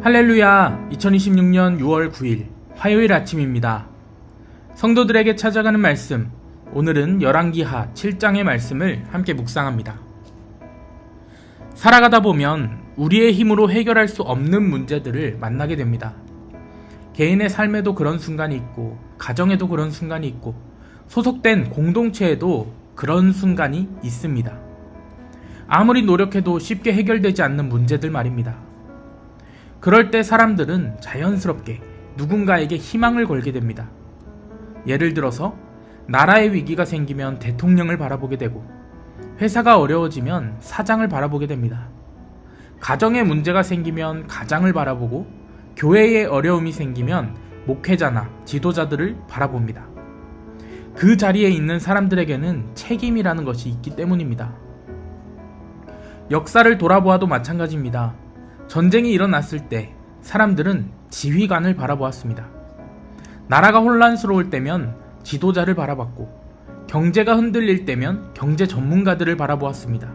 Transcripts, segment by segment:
할렐루야. 2026년 6월 9일 화요일 아침입니다. 성도들에게 찾아가는 말씀, 오늘은 열왕기하 7장의 말씀을 함께 묵상합니다. 살아가다 보면 우리의 힘으로 해결할 수 없는 문제들을 만나게 됩니다. 개인의 삶에도 그런 순간이 있고, 가정에도 그런 순간이 있고, 소속된 공동체에도 그런 순간이 있습니다. 아무리 노력해도 쉽게 해결되지 않는 문제들 말입니다. 그럴 때 사람들은 자연스럽게 누군가에게 희망을 걸게 됩니다. 예를 들어서 나라의 위기가 생기면 대통령을 바라보게 되고, 회사가 어려워지면 사장을 바라보게 됩니다. 가정에 문제가 생기면 가장을 바라보고, 교회에 어려움이 생기면 목회자나 지도자들을 바라봅니다. 그 자리에 있는 사람들에게는 책임이라는 것이 있기 때문입니다. 역사를 돌아보아도 마찬가지입니다. 전쟁이 일어났을 때 사람들은 지휘관을 바라보았습니다. 나라가 혼란스러울 때면 지도자를 바라봤고, 경제가 흔들릴 때면 경제 전문가들을 바라보았습니다.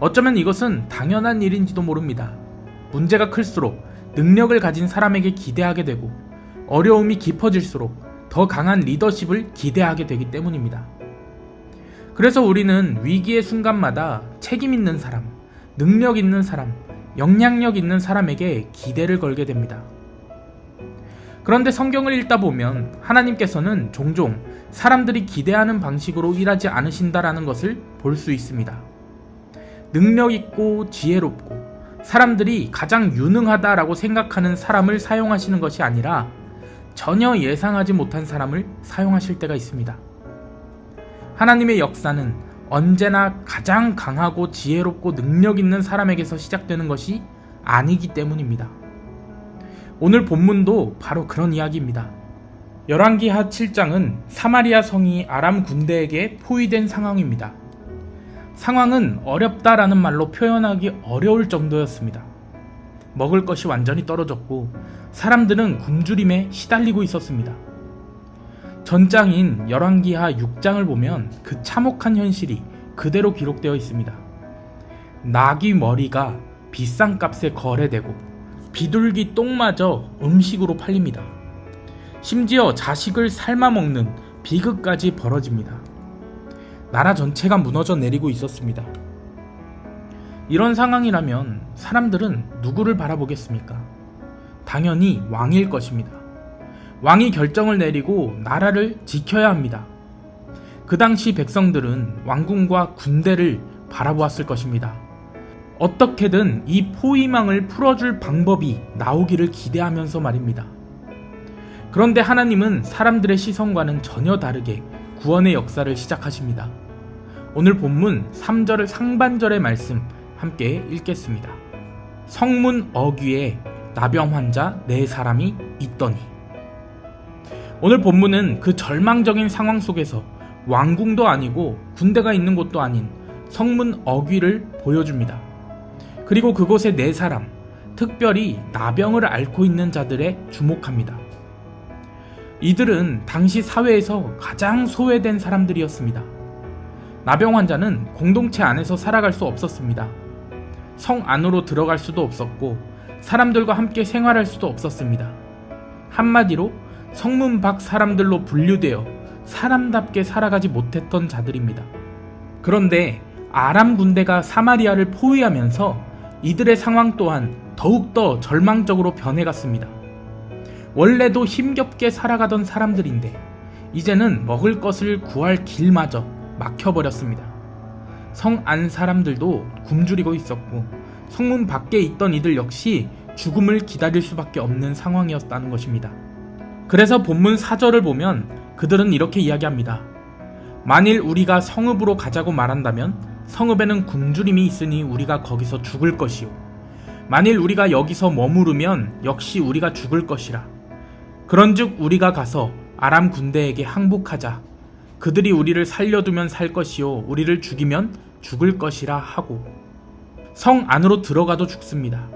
어쩌면 이것은 당연한 일인지도 모릅니다. 문제가 클수록 능력을 가진 사람에게 기대하게 되고, 어려움이 깊어질수록 더 강한 리더십을 기대하게 되기 때문입니다. 그래서 우리는 위기의 순간마다 책임 있는 사람, 능력 있는 사람, 영향력 있는 사람에게 기대를 걸게 됩니다. 그런데 성경을 읽다 보면 하나님께서는 종종 사람들이 기대하는 방식으로 일하지 않으신다라는 것을 볼 수 있습니다. 능력 있고 지혜롭고 사람들이 가장 유능하다라고 생각하는 사람을 사용하시는 것이 아니라 전혀 예상하지 못한 사람을 사용하실 때가 있습니다. 하나님의 역사는 언제나 가장 강하고 지혜롭고 능력 있는 사람에게서 시작되는 것이 아니기 때문입니다. 오늘 본문도 바로 그런 이야기입니다. 열왕기하 7장은 사마리아 성이 아람 군대에게 포위된 상황입니다. 상황은 어렵다라는 말로 표현하기 어려울 정도였습니다. 먹을 것이 완전히 떨어졌고 사람들은 굶주림에 시달리고 있었습니다. 전장인 열왕기하 6장을 보면 그 참혹한 현실이 그대로 기록되어 있습니다. 나귀 머리가 비싼 값에 거래되고 비둘기 똥마저 음식으로 팔립니다. 심지어 자식을 삶아먹는 비극까지 벌어집니다. 나라 전체가 무너져 내리고 있었습니다. 이런 상황이라면 사람들은 누구를 바라보겠습니까? 당연히 왕일 것입니다. 왕이 결정을 내리고 나라를 지켜야 합니다. 그 당시 백성들은 왕궁과 군대를 바라보았을 것입니다. 어떻게든 이 포위망을 풀어줄 방법이 나오기를 기대하면서 말입니다. 그런데 하나님은 사람들의 시선과는 전혀 다르게 구원의 역사를 시작하십니다. 오늘 본문 3절 상반절의 말씀 함께 읽겠습니다. 성문 어귀에 나병 환자 4사람이 있더니. 오늘 본문은 그 절망적인 상황 속에서 왕궁도 아니고 군대가 있는 곳도 아닌 성문 어귀를 보여줍니다. 그리고 그곳에 4사람, 특별히 나병을 앓고 있는 자들에 주목합니다. 이들은 당시 사회에서 가장 소외된 사람들이었습니다. 나병 환자는 공동체 안에서 살아갈 수 없었습니다. 성 안으로 들어갈 수도 없었고 사람들과 함께 생활할 수도 없었습니다. 한마디로 성문 밖 사람들로 분류되어 사람답게 살아가지 못했던 자들입니다. 그런데 아람 군대가 사마리아를 포위하면서 이들의 상황 또한 더욱더 절망적으로 변해갔습니다. 원래도 힘겹게 살아가던 사람들인데 이제는 먹을 것을 구할 길마저 막혀버렸습니다. 성 안 사람들도 굶주리고 있었고 성문 밖에 있던 이들 역시 죽음을 기다릴 수밖에 없는 상황이었다는 것입니다. 그래서 본문 4절을 보면 그들은 이렇게 이야기합니다. 만일 우리가 성읍으로 가자고 말한다면 성읍에는 굶주림이 있으니 우리가 거기서 죽을 것이요. 만일 우리가 여기서 머무르면 역시 우리가 죽을 것이라. 그런즉 우리가 가서 아람 군대에게 항복하자. 그들이 우리를 살려두면 살 것이요 우리를 죽이면 죽을 것이라 하고. 성 안으로 들어가도 죽습니다.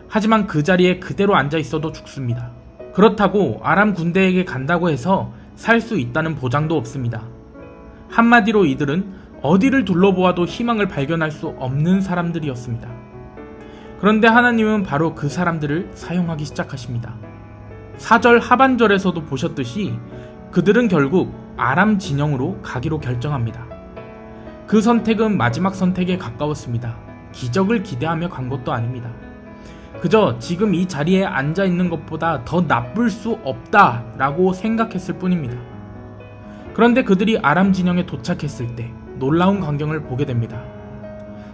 하지만 그 자리에 그대로 앉아 있어도 죽습니다. 그렇다고 아람 군대에게 간다고 해서 살 수 있다는 보장도 없습니다. 한마디로 이들은 어디를 둘러보아도 희망을 발견할 수 없는 사람들이었습니다. 그런데 하나님은 바로 그 사람들을 사용하기 시작하십니다. 4절 하반절에서도 보셨듯이 그들은 결국 아람 진영으로 가기로 결정합니다. 그 선택은 마지막 선택에 가까웠습니다. 기적을 기대하며 간 것도 아닙니다. 그저 지금 이 자리에 앉아 있는 것보다 더 나쁠 수 없다라고 생각했을 뿐입니다. 그런데 그들이 아람 진영에 도착했을 때 놀라운 광경을 보게 됩니다.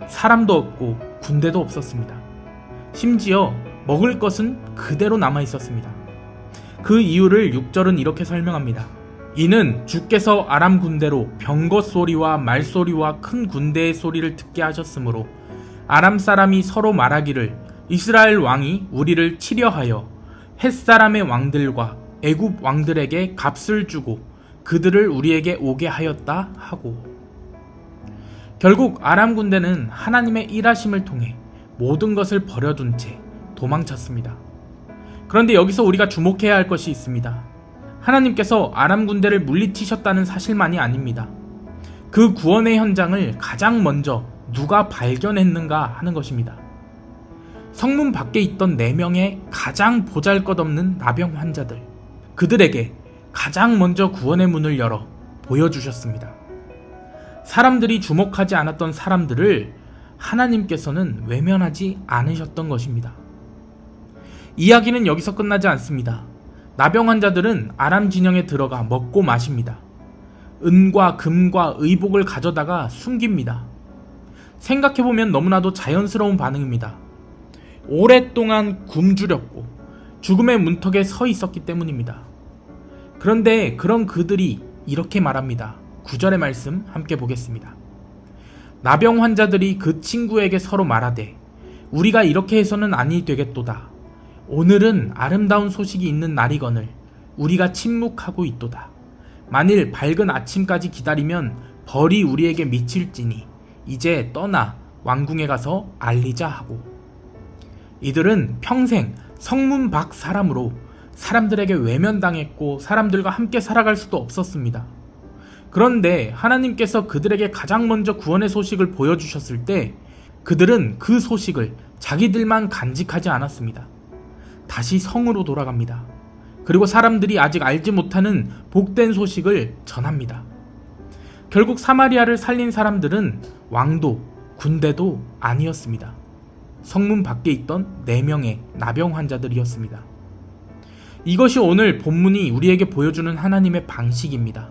사람도 없고 군대도 없었습니다. 심지어 먹을 것은 그대로 남아 있었습니다. 그 이유를 6절은 이렇게 설명합니다. 이는 주께서 아람 군대로 병거 소리와 말소리와 큰 군대의 소리를 듣게 하셨으므로 아람 사람이 서로 말하기를 이스라엘 왕이 우리를 치려하여 헷사람의 왕들과 애굽 왕들에게 값을 주고 그들을 우리에게 오게 하였다 하고. 결국 아람 군대는 하나님의 일하심을 통해 모든 것을 버려둔 채 도망쳤습니다. 그런데 여기서 우리가 주목해야 할 것이 있습니다. 하나님께서 아람 군대를 물리치셨다는 사실만이 아닙니다. 그 구원의 현장을 가장 먼저 누가 발견했는가 하는 것입니다. 성문 밖에 있던 4명의 가장 보잘것없는 나병 환자들, 그들에게 가장 먼저 구원의 문을 열어 보여주셨습니다. 사람들이 주목하지 않았던 사람들을 하나님께서는 외면하지 않으셨던 것입니다. 이야기는 여기서 끝나지 않습니다. 나병 환자들은 아람 진영에 들어가 먹고 마십니다. 은과 금과 의복을 가져다가 숨깁니다. 생각해보면 너무나도 자연스러운 반응입니다. 오랫동안 굶주렸고 죽음의 문턱에 서 있었기 때문입니다. 그런데 그런 그들이 이렇게 말합니다. 9절의 말씀 함께 보겠습니다. 나병 환자들이 그 친구에게 서로 말하되 우리가 이렇게 해서는 아니 되겠도다. 오늘은 아름다운 소식이 있는 날이거늘 우리가 침묵하고 있도다. 만일 밝은 아침까지 기다리면 벌이 우리에게 미칠지니 이제 떠나 왕궁에 가서 알리자 하고. 이들은 평생 성문 밖 사람으로 사람들에게 외면당했고 사람들과 함께 살아갈 수도 없었습니다. 그런데 하나님께서 그들에게 가장 먼저 구원의 소식을 보여주셨을 때 그들은 그 소식을 자기들만 간직하지 않았습니다. 다시 성으로 돌아갑니다. 그리고 사람들이 아직 알지 못하는 복된 소식을 전합니다. 결국 사마리아를 살린 사람들은 왕도 군대도 아니었습니다. 성문 밖에 있던 4명의 나병 환자들이었습니다. 이것이 오늘 본문이 우리에게 보여주는 하나님의 방식입니다.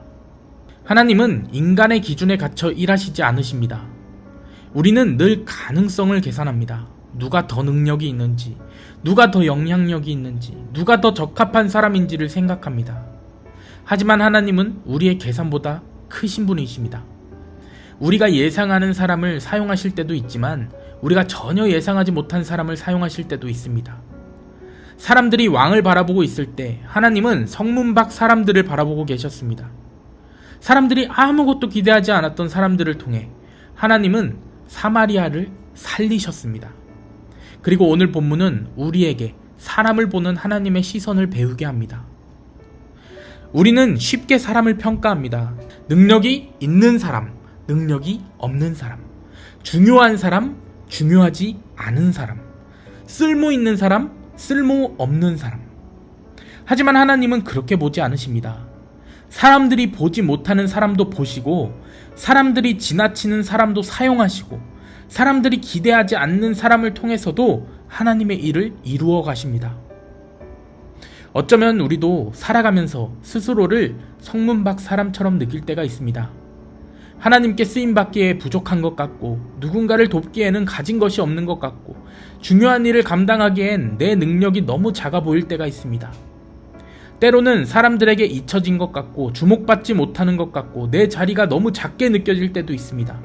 하나님은 인간의 기준에 갇혀 일하시지 않으십니다. 우리는 늘 가능성을 계산합니다. 누가 더 능력이 있는지, 누가 더 영향력이 있는지, 누가 더 적합한 사람인지를 생각합니다. 하지만 하나님은 우리의 계산보다 크신 분이십니다. 우리가 예상하는 사람을 사용하실 때도 있지만 우리가 전혀 예상하지 못한 사람을 사용하실 때도 있습니다. 사람들이 왕을 바라보고 있을 때 하나님은 성문 밖 사람들을 바라보고 계셨습니다. 사람들이 아무것도 기대하지 않았던 사람들을 통해 하나님은 사마리아를 살리셨습니다. 그리고 오늘 본문은 우리에게 사람을 보는 하나님의 시선을 배우게 합니다. 우리는 쉽게 사람을 평가합니다. 능력이 있는 사람, 능력이 없는 사람, 중요한 사람, 중요하지 않은 사람, 쓸모 있는 사람, 쓸모 없는 사람. 하지만 하나님은 그렇게 보지 않으십니다. 사람들이 보지 못하는 사람도 보시고, 사람들이 지나치는 사람도 사용하시고, 사람들이 기대하지 않는 사람을 통해서도 하나님의 일을 이루어 가십니다. 어쩌면 우리도 살아가면서 스스로를 성문 밖 사람처럼 느낄 때가 있습니다. 하나님께 쓰임받기에 부족한 것 같고, 누군가를 돕기에는 가진 것이 없는 것 같고, 중요한 일을 감당하기엔 내 능력이 너무 작아 보일 때가 있습니다. 때로는 사람들에게 잊혀진 것 같고, 주목받지 못하는 것 같고, 내 자리가 너무 작게 느껴질 때도 있습니다.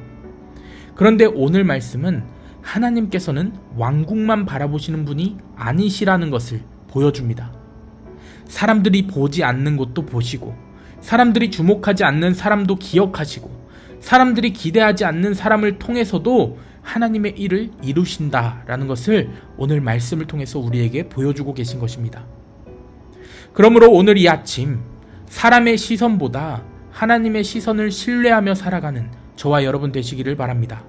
그런데 오늘 말씀은 하나님께서는 왕궁만 바라보시는 분이 아니시라는 것을 보여줍니다. 사람들이 보지 않는 것도 보시고, 사람들이 주목하지 않는 사람도 기억하시고, 사람들이 기대하지 않는 사람을 통해서도 하나님의 일을 이루신다라는 것을 오늘 말씀을 통해서 우리에게 보여주고 계신 것입니다. 그러므로 오늘 이 아침 사람의 시선보다 하나님의 시선을 신뢰하며 살아가는 저와 여러분 되시기를 바랍니다.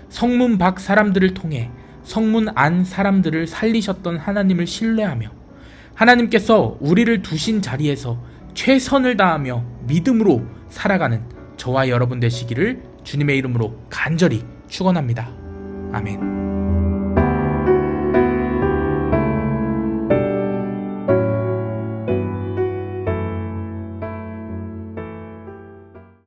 성문 밖 사람들을 통해 성문 안 사람들을 살리셨던 하나님을 신뢰하며 하나님께서 우리를 두신 자리에서 최선을 다하며 믿음으로 살아가는 저와 여러분 되시기를 주님의 이름으로 간절히 축원합니다. 아멘.